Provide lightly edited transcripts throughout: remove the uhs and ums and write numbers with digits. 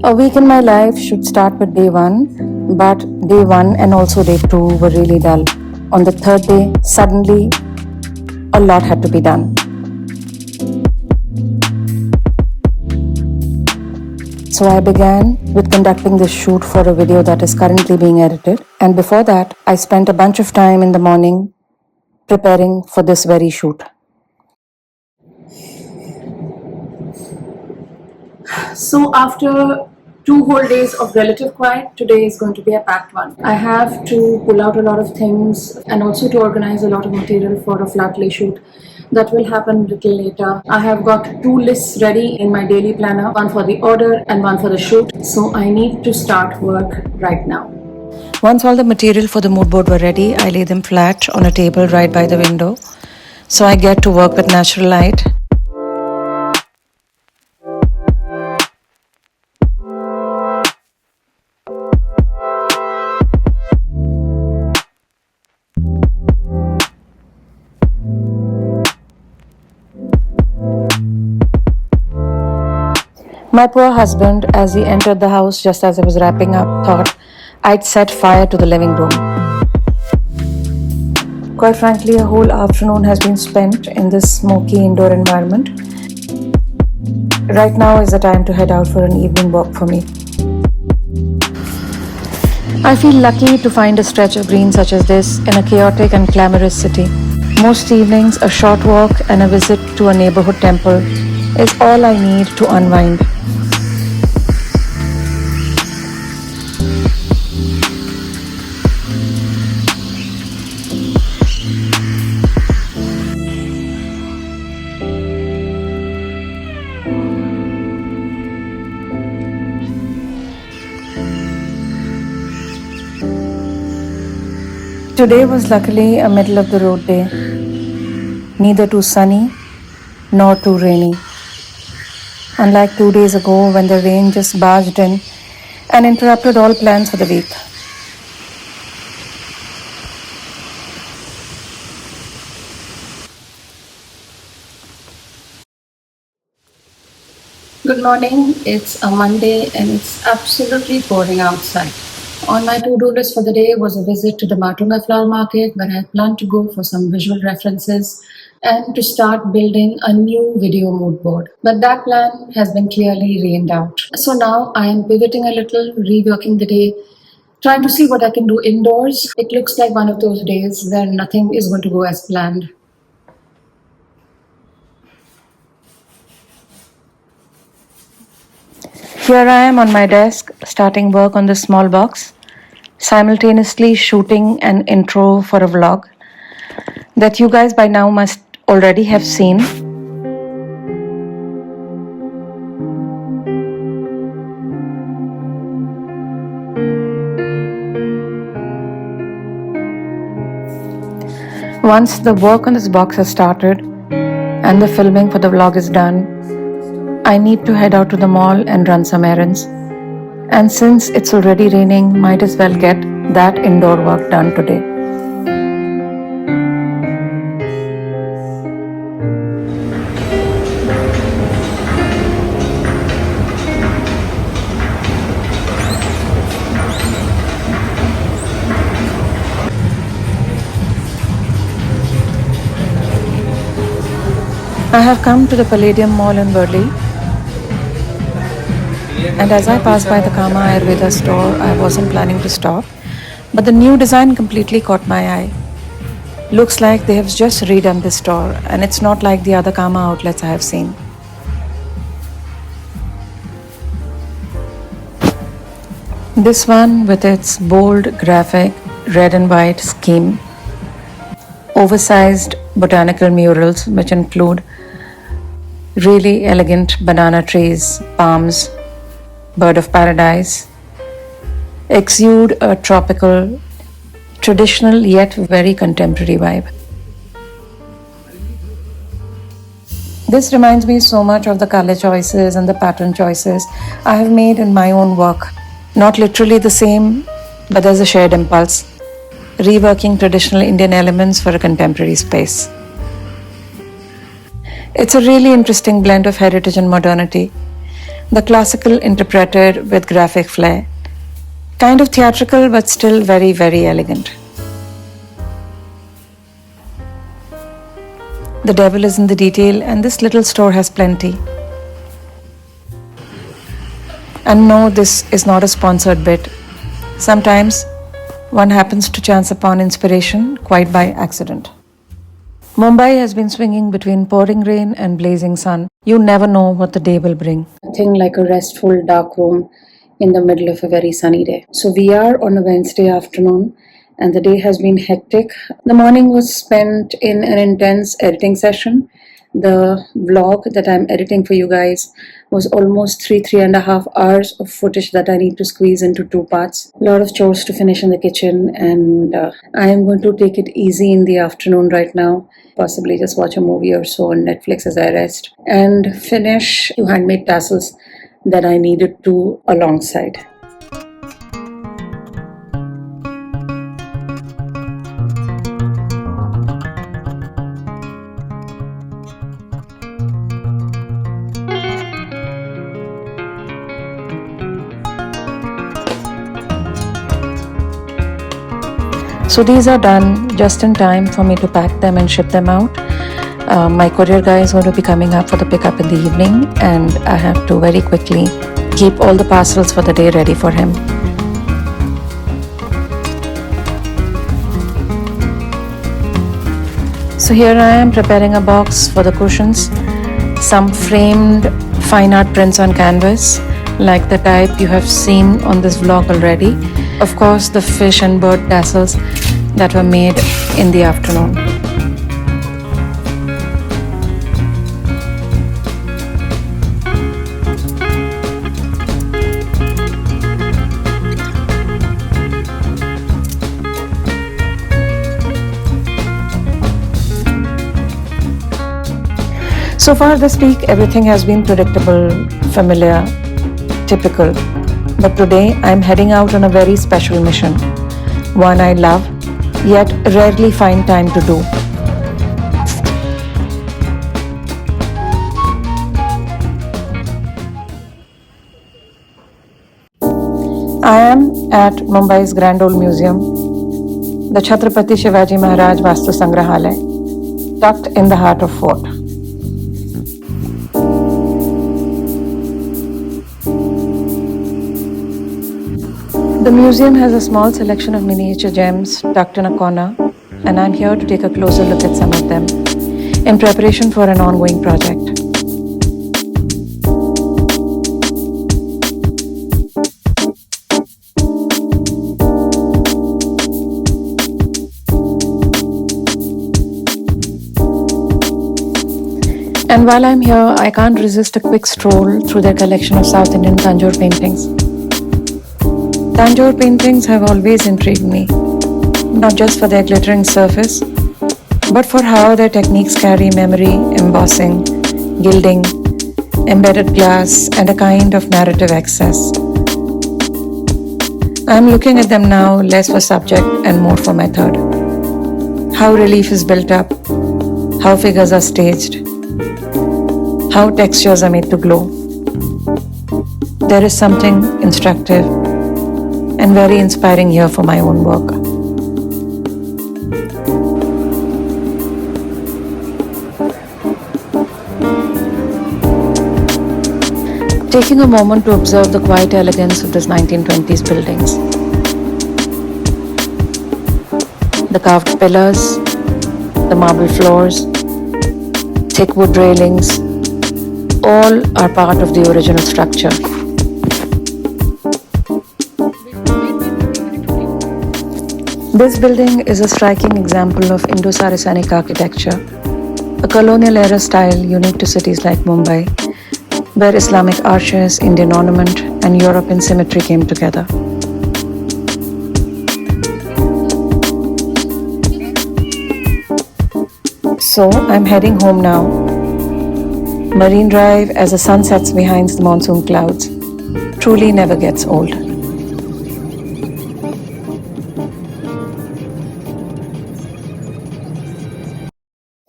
A week in my life should start with day one, but day one and also day two were really dull. On the third day, suddenly, a lot had to be done. So I began with conducting this shoot for a video that is currently being edited. And before that, I spent a bunch of time in the morning preparing for this very shoot. So after 2 whole days of relative quiet, today is going to be a packed one. I have to pull out a lot of things and also to organize a lot of material for a flat lay shoot. That will happen a little later. I have got 2 lists ready in my daily planner, one for the order and one for the shoot. So I need to start work right now. Once all the material for the mood board were ready, I lay them flat on a table right by the window. So I get to work with natural light. My poor husband, as he entered the house just as I was wrapping up, thought I'd set fire to the living room. Quite frankly, a whole afternoon has been spent in this smoky indoor environment. Right now is the time to head out for an evening walk for me. I feel lucky to find a stretch of green such as this in a chaotic and clamorous city. Most evenings, a short walk and a visit to a neighborhood temple is all I need to unwind. Today was luckily a middle of the road day, neither too sunny nor too rainy. Unlike 2 days ago when the rain just barged in and interrupted all plans for the week. Good morning, it's a Monday and it's absolutely pouring outside. On my to-do list for the day was a visit to the Matunda flower market where I plan to go for some visual references and to start building a new video mood board. But that plan has been clearly rained out. So now I am pivoting a little, reworking the day, trying to see what I can do indoors. It looks like one of those days where nothing is going to go as planned. Here I am on my desk, starting work on this small box, simultaneously shooting an intro for a vlog that you guys by now must already have seen. Once the work on this box has started and the filming for the vlog is done, I need to head out to the mall and run some errands. And since it's already raining, might as well get that indoor work done today. I have come to the Palladium Mall in Burley. And as I passed by the Kama Ayurveda store, I wasn't planning to stop, but the new design completely caught my eye. Looks like they have just redone this store, and it's not like the other Kama outlets I have seen. This one with its bold graphic red and white scheme, oversized botanical murals which include really elegant banana trees, palms, bird of paradise, exude a tropical, traditional yet very contemporary vibe. This reminds me so much of the color choices and the pattern choices I have made in my own work. Not literally the same, but there's a shared impulse, reworking traditional Indian elements for a contemporary space. It's a really interesting blend of heritage and modernity. The classical interpreted with graphic flair. Kind of theatrical but still very, very elegant. The devil is in the detail, and this little store has plenty. And no, this is not a sponsored bit. Sometimes one happens to chance upon inspiration quite by accident. Mumbai has been swinging between pouring rain and blazing sun. You never know what the day will bring. Nothing like a restful dark room in the middle of a very sunny day. So we are on a Wednesday afternoon and the day has been hectic. The morning was spent in an intense editing session. The vlog that I'm editing for you guys was almost three and a half hours of footage that I need to squeeze into 2 parts. A lot of chores to finish in the kitchen, and I am going to take it easy in the afternoon right now. Possibly just watch a movie or so on Netflix as I rest and finish 2 handmade tassels that I needed to alongside. So these are done just in time for me to pack them and ship them out. My courier guy is going to be coming up for the pickup in the evening, and I have to very quickly keep all the parcels for the day ready for him. So here I am preparing a box for the cushions, some framed fine art prints on canvas, like the type you have seen on this vlog already. Of course, the fish and bird tassels that were made in the afternoon. So far this week, everything has been predictable, familiar, typical. But today, I'm heading out on a very special mission. One I love, yet rarely find time to do. I am at Mumbai's Grand Old Museum, the Chhatrapati Shivaji Maharaj Vastu Sangrahalaya, tucked in the heart of fort. The museum has a small selection of miniature gems tucked in a corner, and I'm here to take a closer look at some of them in preparation for an ongoing project. And while I'm here, I can't resist a quick stroll through their collection of South Indian Tanjore paintings. Tanjore paintings have always intrigued me, not just for their glittering surface, but for how their techniques carry memory, embossing, gilding, embedded glass, and a kind of narrative excess. I'm looking at them now less for subject and more for method. How relief is built up, how figures are staged, how textures are made to glow. There is something instructive and very inspiring here for my own work. Taking a moment to observe the quiet elegance of these 1920s buildings. The carved pillars, the marble floors, thick wood railings, all are part of the original structure. This building is a striking example of Indo-Saracenic architecture, a colonial-era style unique to cities like Mumbai, where Islamic arches, Indian ornament, and European symmetry came together. So, I'm heading home now. Marine Drive as the sun sets behind the monsoon clouds truly never gets old.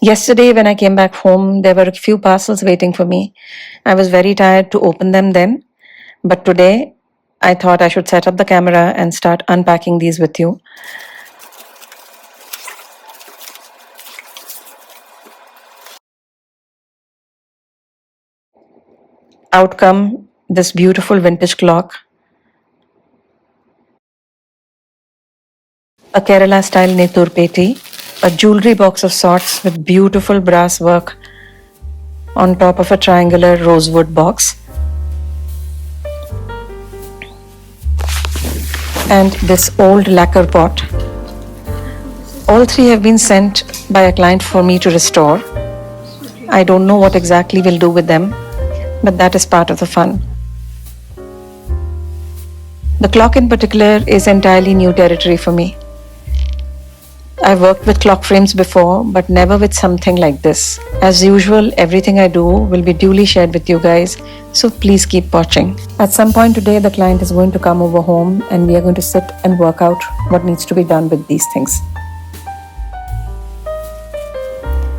Yesterday, when I came back home, there were a few parcels waiting for me. I was very tired to open them then, but today I thought I should set up the camera and start unpacking these with you. Out come this beautiful vintage clock, a Kerala style Netur peti, a jewelry box of sorts with beautiful brass work on top of a triangular rosewood box, and this old lacquer pot. All three have been sent by a client for me to restore. I don't know what exactly we'll do with them, but that is part of the fun. The clock in particular is entirely new territory for me. I've worked with clock frames before, but never with something like this. As usual, everything I do will be duly shared with you guys, so please keep watching. At some point today, the client is going to come over home and we are going to sit and work out what needs to be done with these things.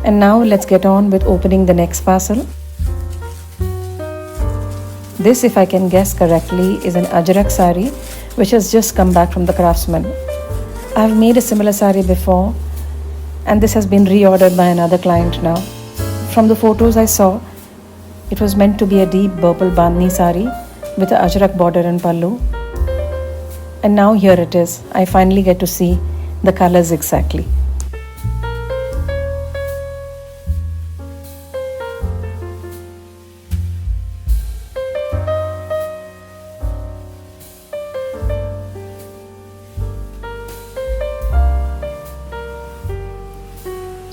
And now let's get on with opening the next parcel. This, if I can guess correctly, is an Ajrak sari which has just come back from the craftsman. I've made a similar sari before and this has been reordered by another client now. From the photos I saw, it was meant to be a deep purple bandhni sari with a Ajrak border and pallu. And now here it is. I finally get to see the colors exactly.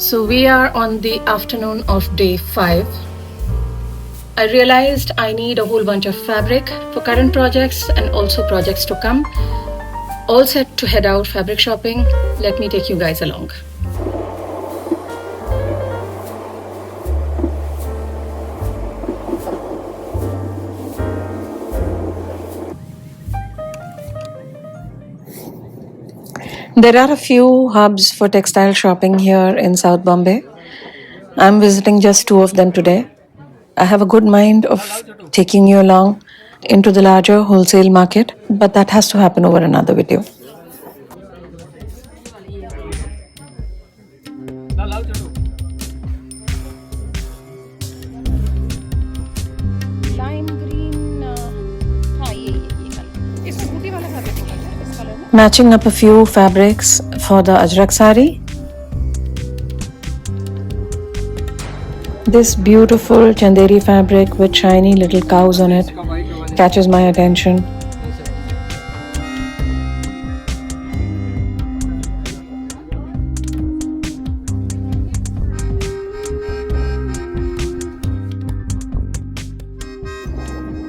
So we are on the afternoon of day 5. I realized I need a whole bunch of fabric for current projects and also projects to come. All set to head out fabric shopping. Let me take you guys along. There are a few hubs for textile shopping here in South Bombay. I'm visiting just 2 of them today. I have a good mind of taking you along into the larger wholesale market, but that has to happen over another video. Lime green, matching up a few fabrics for the Ajrak sari. This beautiful chanderi fabric with shiny little cows on it catches my attention.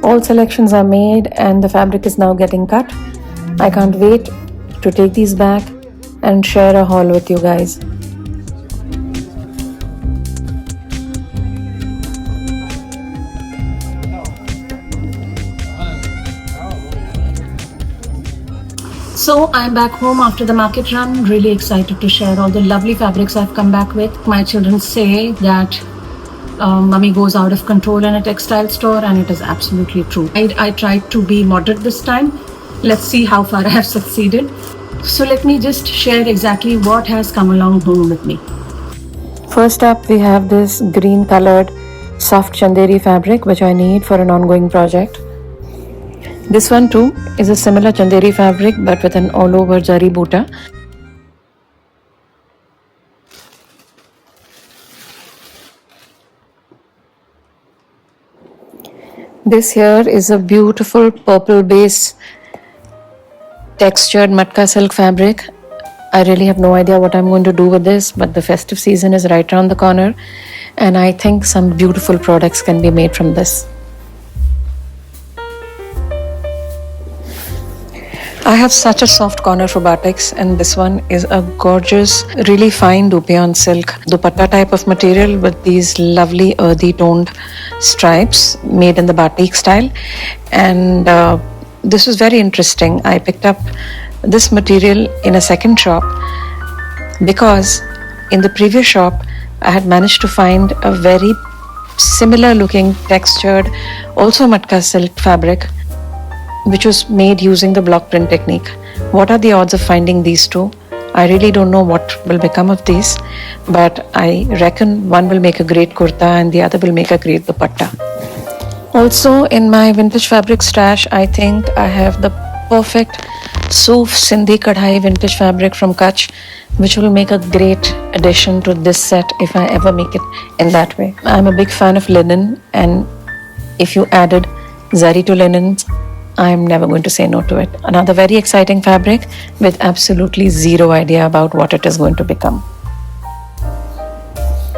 All selections are made and the fabric is now getting cut. I can't wait to take these back and share a haul with you guys. So I'm back home after the market run, really excited to share all the lovely fabrics I've come back with. My children say that mummy goes out of control in a textile store, and it is absolutely true. I tried to be moderate this time. Let's see how far I have succeeded. So let me just share exactly what has come along home with me. First up, we have this green colored soft chanderi fabric which I need for an ongoing project. This one too is a similar chanderi fabric but with an all over zari buta. This here is a beautiful purple base textured matka silk fabric. I really have no idea what I'm going to do with this, but the festive season is right around the corner and I think some beautiful products can be made from this. I have such a soft corner for batiks, and this one is a gorgeous, really fine dupion silk dupatta type of material with these lovely earthy toned stripes made in the batik style. And this was very interesting. I picked up this material in a second shop because in the previous shop I had managed to find a very similar looking textured, also matka silk fabric, which was made using the block print technique. What are the odds of finding these two? I really don't know what will become of these, but I reckon one will make a great kurta and the other will make a great dupatta. Also, in my vintage fabric stash, I think I have the perfect Soof Sindhi Kadhai vintage fabric from Kutch, which will make a great addition to this set if I ever make it in that way. I'm a big fan of linen, and if you added zari to linens, I'm never going to say no to it. Another very exciting fabric with absolutely zero idea about what it is going to become.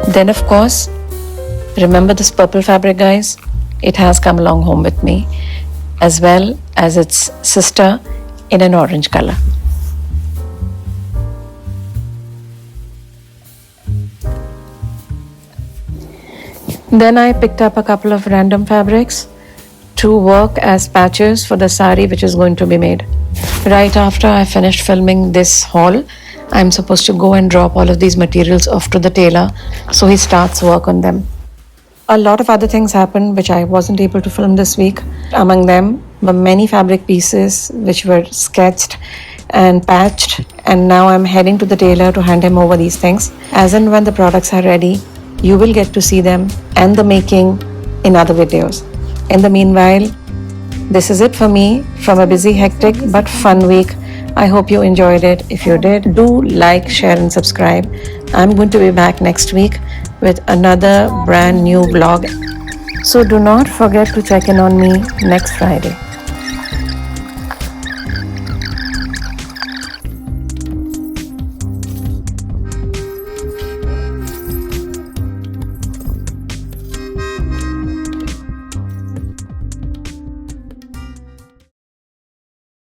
Then, of course, remember this purple fabric, guys? It has come along home with me, as well as its sister in an orange color. Then I picked up a couple of random fabrics to work as patches for the sari which is going to be made. Right after I finished filming this haul, I'm supposed to go and drop all of these materials off to the tailor so he starts work on them. A lot of other things happened which I wasn't able to film this week. Among them were many fabric pieces which were sketched and patched, and now I'm heading to the tailor to hand him over these things. As and when the products are ready, you will get to see them and the making in other videos. In the meanwhile, this is it for me from a busy, hectic but fun week. I hope you enjoyed it. If you did, do like, share and subscribe. I'm going to be back next week with another brand new vlog. So do not forget to check in on me next Friday.